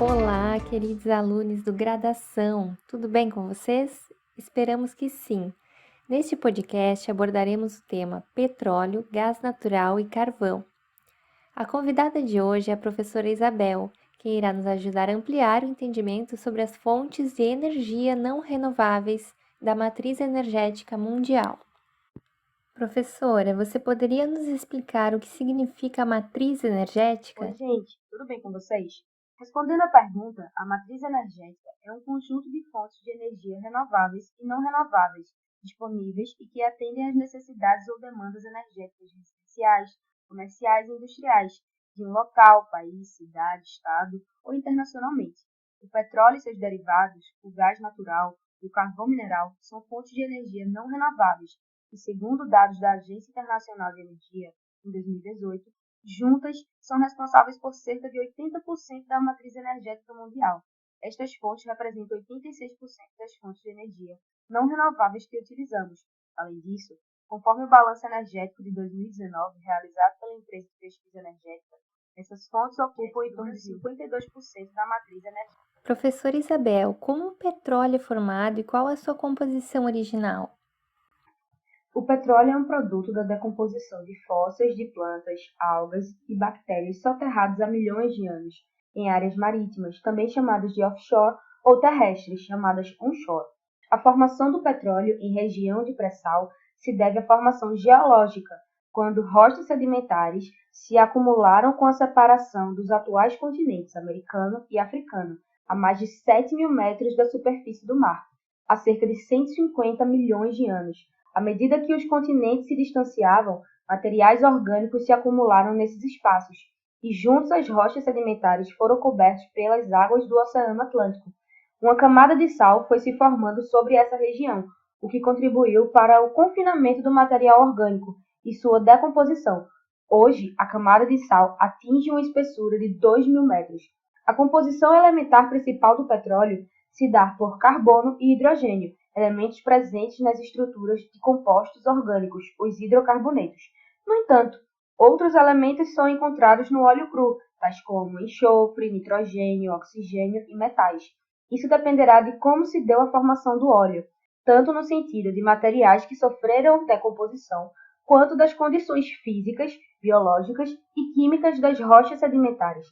Olá, queridos alunos do Graduação, tudo bem com vocês? Esperamos que sim. Neste podcast abordaremos o tema petróleo, gás natural e carvão. A convidada de hoje é a professora Isabel, que irá nos ajudar a ampliar o entendimento sobre as fontes de energia não renováveis da matriz energética mundial. Professora, você poderia nos explicar o que significa a matriz energética? Oi, gente, tudo bem com vocês? Respondendo à pergunta, a matriz energética é um conjunto de fontes de energia renováveis e não renováveis disponíveis e que atendem às necessidades ou demandas energéticas residenciais, comerciais e industriais de um local, país, cidade, estado ou internacionalmente. O petróleo e seus derivados, o gás natural e o carvão mineral são fontes de energia não renováveis que, segundo dados da Agência Internacional de Energia, em 2018, juntas, são responsáveis por cerca de 80% da matriz energética mundial. Estas fontes representam 86% das fontes de energia não renováveis que utilizamos. Além disso, conforme o balanço energético de 2019 realizado pela empresa de pesquisa energética, essas fontes ocupam em torno de 52% da matriz energética. Professora Isabel, como o petróleo é formado e qual a sua composição original? O petróleo é um produto da decomposição de fósseis de plantas, algas e bactérias soterrados há milhões de anos, em áreas marítimas, também chamadas de offshore, ou terrestres, chamadas onshore. A formação do petróleo em região de pré-sal se deve à formação geológica, quando rochas sedimentares se acumularam com a separação dos atuais continentes americano e africano, a mais de 7.000 metros da superfície do mar, há cerca de 150 milhões de anos. À medida que os continentes se distanciavam, materiais orgânicos se acumularam nesses espaços, e juntos as rochas sedimentares foram cobertas pelas águas do Oceano Atlântico. Uma camada de sal foi se formando sobre essa região, o que contribuiu para o confinamento do material orgânico e sua decomposição. Hoje, a camada de sal atinge uma espessura de 2.000 metros. A composição elementar principal do petróleo se dá por carbono e hidrogênio, elementos presentes nas estruturas de compostos orgânicos, os hidrocarbonetos. No entanto, outros elementos são encontrados no óleo cru, tais como enxofre, nitrogênio, oxigênio e metais. Isso dependerá de como se deu a formação do óleo, tanto no sentido de materiais que sofreram decomposição, quanto das condições físicas, biológicas e químicas das rochas sedimentares.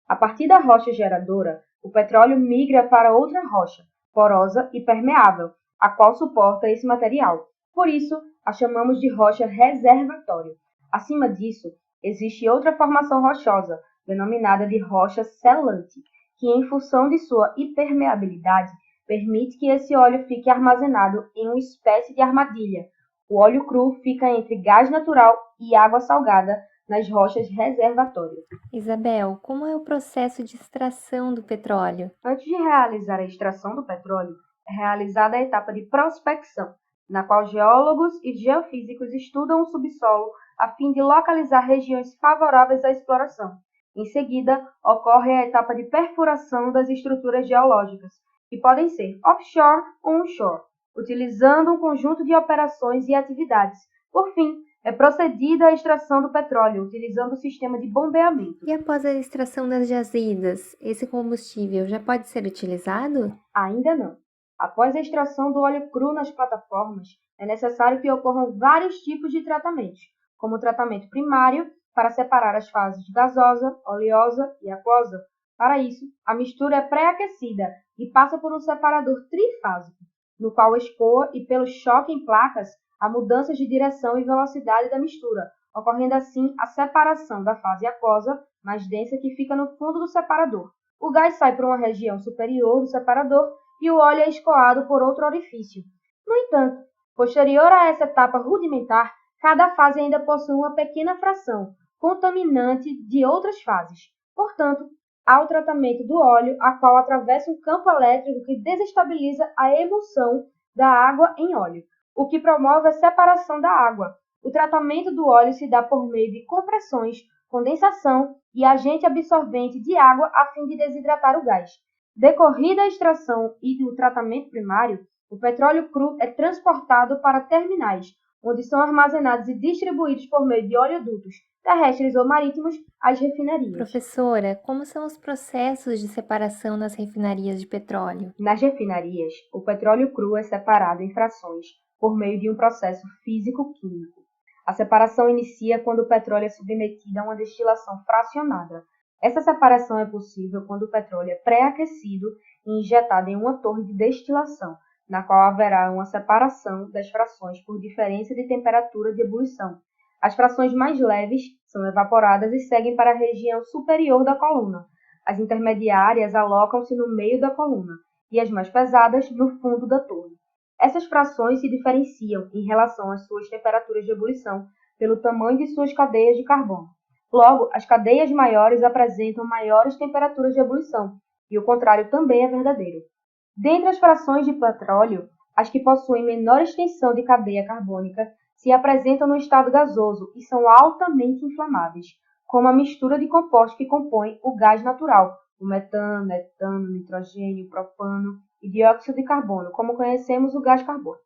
A partir da rocha geradora, o petróleo migra para outra rocha, porosa e permeável, a qual suporta esse material. Por isso, a chamamos de rocha reservatório. Acima disso, existe outra formação rochosa, denominada de rocha selante, que, em função de sua impermeabilidade, permite que esse óleo fique armazenado em uma espécie de armadilha. O óleo cru fica entre gás natural e água salgada nas rochas reservatórias. Isabel, como é o processo de extração do petróleo? Antes de realizar a extração do petróleo, é realizada a etapa de prospecção, na qual geólogos e geofísicos estudam o subsolo a fim de localizar regiões favoráveis à exploração. Em seguida, ocorre a etapa de perfuração das estruturas geológicas, que podem ser offshore ou onshore, utilizando um conjunto de operações e atividades. Por fim, é procedida a extração do petróleo, utilizando o sistema de bombeamento. E após a extração das jazidas, esse combustível já pode ser utilizado? Ainda não. Após a extração do óleo cru nas plataformas, é necessário que ocorram vários tipos de tratamentos, como o tratamento primário, para separar as fases gasosa, oleosa e aquosa. Para isso, a mistura é pré-aquecida e passa por um separador trifásico, no qual escoa e pelo choque em placas a mudanças de direção e velocidade da mistura, ocorrendo assim a separação da fase aquosa, mais densa, que fica no fundo do separador. O gás sai por uma região superior do separador e o óleo é escoado por outro orifício. No entanto, posterior a essa etapa rudimentar, cada fase ainda possui uma pequena fração contaminante de outras fases. Portanto, há o tratamento do óleo, a qual atravessa um campo elétrico que desestabiliza a emulsão da água em óleo, o que promove a separação da água. O tratamento do óleo se dá por meio de compressões, condensação e agente absorvente de água a fim de desidratar o gás. Decorrida a extração e o tratamento primário, o petróleo cru é transportado para terminais, onde são armazenados e distribuídos por meio de oleodutos, terrestres ou marítimos, às refinarias. Professora, como são os processos de separação nas refinarias de petróleo? Nas refinarias, o petróleo cru é separado em frações por meio de um processo físico-químico. A separação inicia quando o petróleo é submetido a uma destilação fracionada. Essa separação é possível quando o petróleo é pré-aquecido e injetado em uma torre de destilação, na qual haverá uma separação das frações por diferença de temperatura de ebulição. As frações mais leves são evaporadas e seguem para a região superior da coluna. As intermediárias alocam-se no meio da coluna e as mais pesadas no fundo da torre. Essas frações se diferenciam em relação às suas temperaturas de ebulição pelo tamanho de suas cadeias de carbono. Logo, as cadeias maiores apresentam maiores temperaturas de ebulição, e o contrário também é verdadeiro. Dentre as frações de petróleo, as que possuem menor extensão de cadeia carbônica se apresentam no estado gasoso e são altamente inflamáveis, como a mistura de compostos que compõem o gás natural, o metano, etano, nitrogênio, propano e dióxido de carbono, como conhecemos o gás carbônico.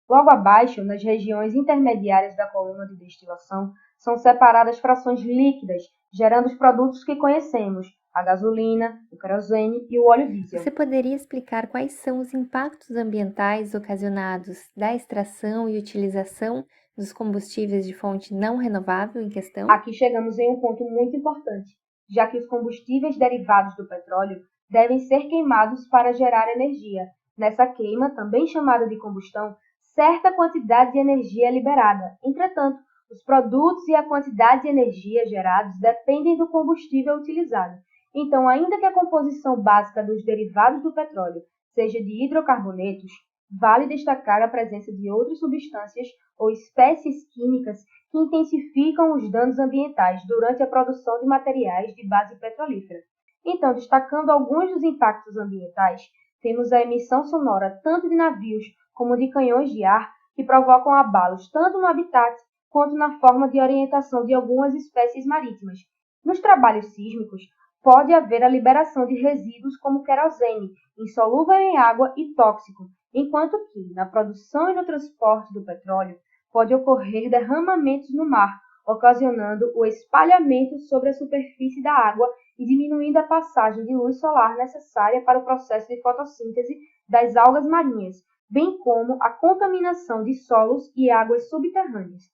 Logo abaixo, nas regiões intermediárias da coluna de destilação, são separadas frações líquidas, gerando os produtos que conhecemos, a gasolina, o querosene e o óleo diesel. Você poderia explicar quais são os impactos ambientais ocasionados da extração e utilização dos combustíveis de fonte não renovável em questão? Aqui chegamos em um ponto muito importante, já que os combustíveis derivados do petróleo devem ser queimados para gerar energia. Nessa queima, também chamada de combustão, certa quantidade de energia é liberada. Entretanto, os produtos e a quantidade de energia gerados dependem do combustível utilizado. Então, ainda que a composição básica dos derivados do petróleo seja de hidrocarbonetos, vale destacar a presença de outras substâncias ou espécies químicas que intensificam os danos ambientais durante a produção de materiais de base petrolífera. Então, destacando alguns dos impactos ambientais, temos a emissão sonora tanto de navios como de canhões de ar, que provocam abalos tanto no habitat quanto na forma de orientação de algumas espécies marítimas. Nos trabalhos sísmicos, pode haver a liberação de resíduos como querosene, insolúvel em água e tóxico, enquanto que, na produção e no transporte do petróleo, pode ocorrer derramamentos no mar, ocasionando o espalhamento sobre a superfície da água e diminuindo a passagem de luz solar necessária para o processo de fotossíntese das algas marinhas, bem como a contaminação de solos e águas subterrâneas.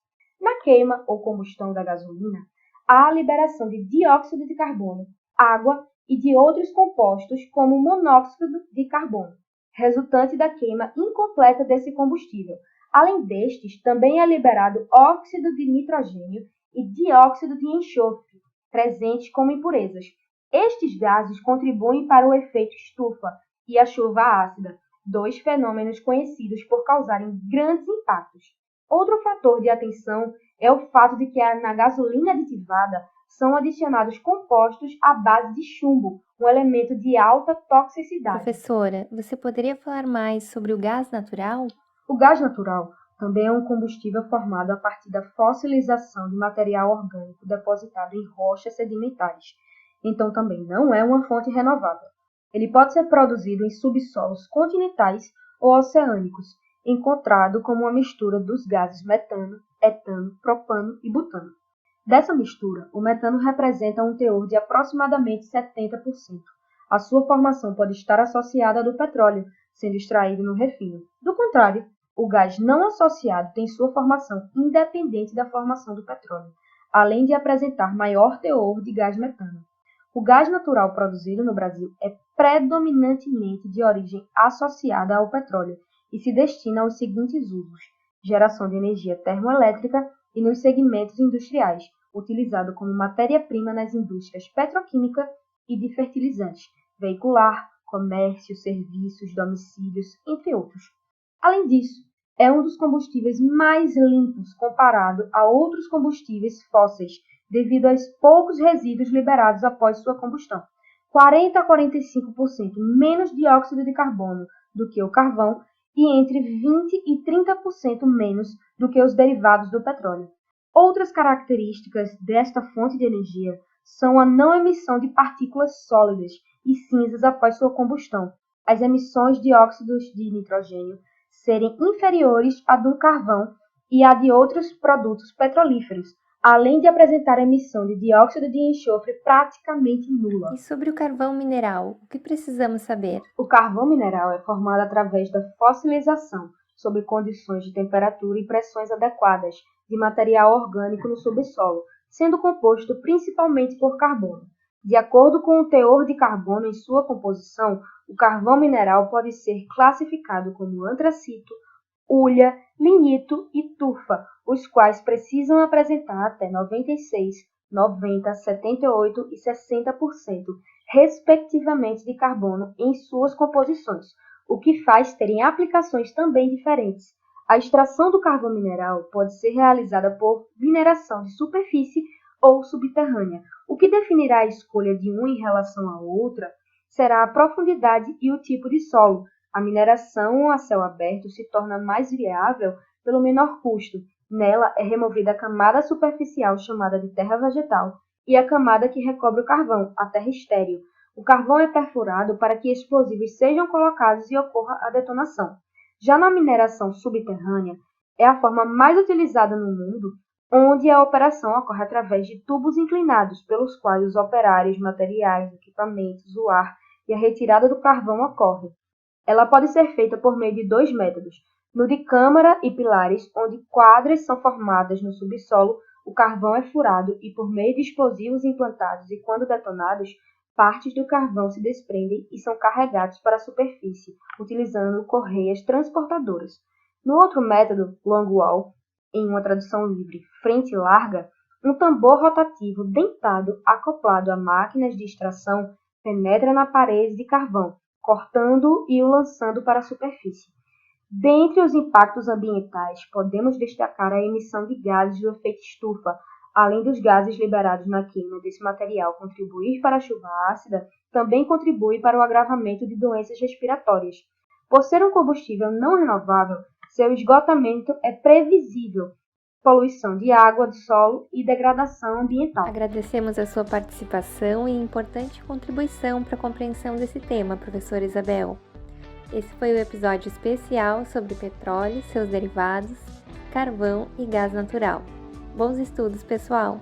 Na queima ou combustão da gasolina, há a liberação de dióxido de carbono, água e de outros compostos como monóxido de carbono, resultante da queima incompleta desse combustível. Além destes, também é liberado óxido de nitrogênio e dióxido de enxofre, presentes como impurezas. Estes gases contribuem para o efeito estufa e a chuva ácida, dois fenômenos conhecidos por causarem grandes impactos. Outro fator de atenção é o fato de que na gasolina aditivada são adicionados compostos à base de chumbo, um elemento de alta toxicidade. Professora, você poderia falar mais sobre o gás natural? O gás natural também é um combustível formado a partir da fossilização de material orgânico depositado em rochas sedimentares. Então também não é uma fonte renovável. Ele pode ser produzido em subsolos continentais ou oceânicos, encontrado como uma mistura dos gases metano, etano, propano e butano. Dessa mistura, o metano representa um teor de aproximadamente 70%. A sua formação pode estar associada à do petróleo, sendo extraído no refino. Do contrário, o gás não associado tem sua formação independente da formação do petróleo, além de apresentar maior teor de gás metano. O gás natural produzido no Brasil é predominantemente de origem associada ao petróleo e se destina aos seguintes usos: geração de energia termoelétrica e nos segmentos industriais, utilizado como matéria-prima nas indústrias petroquímica e de fertilizantes, veicular, comércio, serviços, domicílios, entre outros. Além disso, é um dos combustíveis mais limpos comparado a outros combustíveis fósseis, devido aos poucos resíduos liberados após sua combustão. 40 a 45% menos dióxido de carbono do que o carvão e entre 20 e 30% menos do que os derivados do petróleo. Outras características desta fonte de energia são a não emissão de partículas sólidas e cinzas após sua combustão, as emissões de óxidos de nitrogênio serem inferiores à do carvão e à de outros produtos petrolíferos, além de apresentar emissão de dióxido de enxofre praticamente nula. E sobre o carvão mineral, o que precisamos saber? O carvão mineral é formado através da fossilização, sob condições de temperatura e pressões adequadas, de material orgânico no subsolo, sendo composto principalmente por carbono. De acordo com o teor de carbono em sua composição, o carvão mineral pode ser classificado como antracito, hulha, lignito e tufa, os quais precisam apresentar até 96, 90, 78 e 60%, respectivamente, de carbono em suas composições, o que faz terem aplicações também diferentes. A extração do carvão mineral pode ser realizada por mineração de superfície ou subterrânea. O que definirá a escolha de uma em relação à outra será a profundidade e o tipo de solo. A mineração a céu aberto se torna mais viável pelo menor custo. Nela é removida a camada superficial chamada de terra vegetal e a camada que recobre o carvão, a terra estéril. O carvão é perfurado para que explosivos sejam colocados e ocorra a detonação. Já na mineração subterrânea, é a forma mais utilizada no mundo, onde a operação ocorre através de tubos inclinados, pelos quais os operários, materiais, equipamentos, o ar e a retirada do carvão ocorrem. Ela pode ser feita por meio de dois métodos: no de câmara e pilares, onde quadras são formadas no subsolo, o carvão é furado e, por meio de explosivos implantados e quando detonados, partes do carvão se desprendem e são carregados para a superfície, utilizando correias transportadoras. No outro método, long wall, em uma tradução livre, frente larga, um tambor rotativo dentado acoplado a máquinas de extração penetra na parede de carvão, cortando e o lançando para a superfície. Dentre os impactos ambientais, podemos destacar a emissão de gases do efeito estufa. Além dos gases liberados na queima desse material contribuir para a chuva ácida, também contribui para o agravamento de doenças respiratórias. Por ser um combustível não renovável, seu esgotamento é previsível. Poluição de água, de solo e degradação ambiental. Agradecemos a sua participação e importante contribuição para a compreensão desse tema, professora Isabel. Esse foi o episódio especial sobre petróleo, seus derivados, carvão e gás natural. Bons estudos, pessoal!